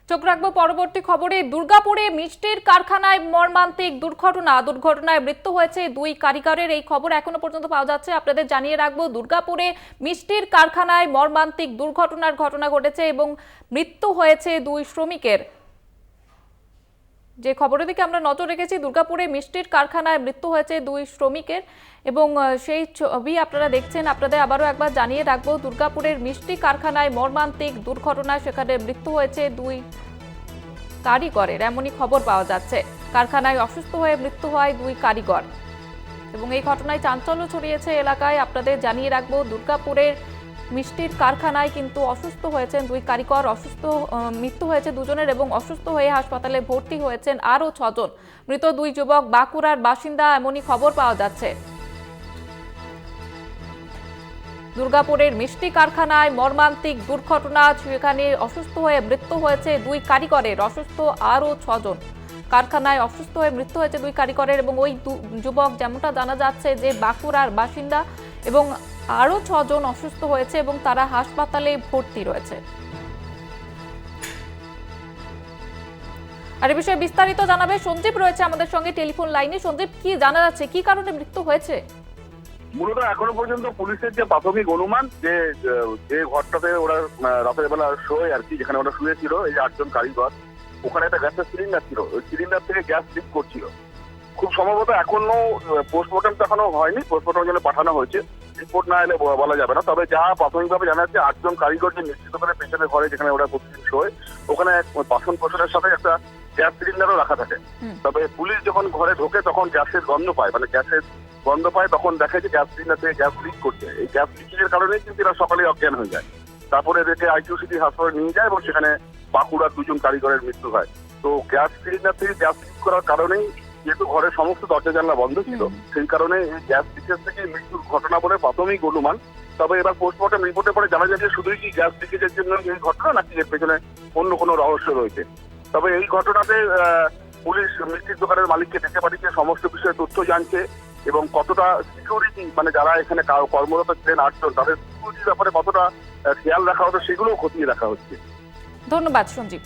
চোখ রাখবো পরবর্তী খবরে। দুর্গাপুরে মিষ্টির কারখানায় মর্মান্তিক দুর্ঘটনায় মৃত্যু হয়েছে দুই কারিগরের, এই খবর এখনো পর্যন্ত পাওয়া যাচ্ছে। আপনাদের জানিয়ে রাখবো, দুর্গাপুরে মিষ্টির কারখানায় মর্মান্তিক ঘটনা ঘটেছে এবং মৃত্যু হয়েছে দুই শ্রমিকের। যে খবরের দিকে আমরা নজর রেখেছি, দুর্গাপুরে মিষ্টির কারখানায় মৃত্যু হয়েছে দুই শ্রমিকের এবং সেই ছবি আপনারা দেখছেন। আপনাদের আবারও একবার জানিয়ে রাখবো, দুর্গাপুরের মিষ্টি কারখানায় মর্মান্তিক দুর্ঘটনায় সেখানে মৃত্যু হয়েছে দুই কারিগরের, এমনই খবর পাওয়া যাচ্ছে। কারখানায় অসুস্থ হয়ে মৃত্যু হয় দুই কারিগর এবং এই ঘটনায় চাঞ্চল্য ছড়িয়েছে এলাকায়। আপনাদের জানিয়ে রাখবো, দুর্গাপুরের মিষ্টির কারখানায় কিন্তু অসুস্থ হয়েছেন দুই কারিগর, মৃত্যু হয়েছে দুজনের এবং অসুস্থ হয়ে হাসপাতালে ভর্তি হয়েছেন আরও 6 জন। মৃত দুই যুবক বাঁকুড়ার বাসিন্দা, এমনই খবর পাওয়া যাচ্ছে। দুর্গাপুরের মিষ্টি কারখানায় মর্মান্তিক দুর্ঘটনা, সেখানে অসুস্থ হয়ে মৃত্যু হয়েছে দুই কারিগরের, অসুস্থ আরও 6 জন। কারখানায় অসুস্থ হয়ে মৃত্যু হয়েছে দুই কারিগরের এবং ওই যুবক, যেমনটা জানা যাচ্ছে, যে বাঁকুড়ার বাসিন্দা এবং আরও 6 জন অসুস্থ হয়েছে এবং তারা হাসপাতালে ভর্তি রয়েছে। আর এ বিষয়ে বিস্তারিত জানাবে সঞ্জীব, রয়েছে আমাদের সঙ্গে টেলিফোন লাইনে। সঞ্জীব, কি জানা যাচ্ছে, কি কারণে মৃত্যু হয়েছে? মূলত এখনো পর্যন্ত পুলিশের যে প্রাথমিক অনুমান, যে যে ঘরটাতে ওরা রাতের বেলা শোয় আর কি, যেখানে ওরা শুয়েছিল, এই 8 জন কারিগর, ওখানে একটা গ্যাসের সিলিন্ডার ছিল, ওই সিলিন্ডার থেকে গ্যাস লিক করছিল। খুব সম্ভবত এখনো পোস্টমর্টম তো এখনো হয়নি, পোস্টমর্টমের জন্য পাঠানো হয়েছে, রিপোর্ট না এলে বলা যাবে না। তবে যা প্রাথমিকভাবে জানা যাচ্ছে, 8 জন কারিগর যে নিশ্চিত করে পেছনের ঘরে যেখানে ওরা প্রতিদিন শোয়, ওখানে বাসন কোসনের সাথে একটা গ্যাস সিলিন্ডারও রাখা থাকে। তবে পুলিশ যখন ঘরে ঢোকে তখন গ্যাসের গন্ধ পায়, তখন দেখে যে গ্যাস সিলিন্ডার থেকে গ্যাস লিক করছে। এই গ্যাস লিকের কারণেই কিন্তু এরা সকালে অজ্ঞান হয়ে যায়। তারপরে এদেরকে আইকিউসিটি হাসপাতালে নিয়ে যায় এবং সেখানে বাঁকুড়ার 2 জন কারিগরের মৃত্যু হয়। তো গ্যাস সিলিন্ডার থেকে গ্যাস লিক করার কারণেই, যেহেতু ঘরের সমস্ত দরজা জানলা বন্ধ ছিল, সেই কারণে এই গ্যাস লিকেজ থেকে মৃত্যুর ঘটনা বলে প্রাথমিক অনুমান। তবে এবার পোস্টমর্টম রিপোর্টে পরে জানা যায় যে শুধুই কি গ্যাস লিকেজের জন্য এই ঘটনা, নাকি এর পেছনে অন্য কোনো রহস্য রয়েছে। তবে এই ঘটনাতে পুলিশ মিষ্টির দোকানের মালিককে ডেকে পাঠিয়েছে, সমস্ত বিষয়ে তথ্য জানছে এবং কতটা সিকিউরিটি, মানে যারা এখানে কর্মরত ছিলেন 8 জন, তাদের সিকিউরিটির ব্যাপারে কতটা খেয়াল রাখা হতো সেগুলোও খতিয়ে দেখা হচ্ছে। ধন্যবাদ সঞ্জীব।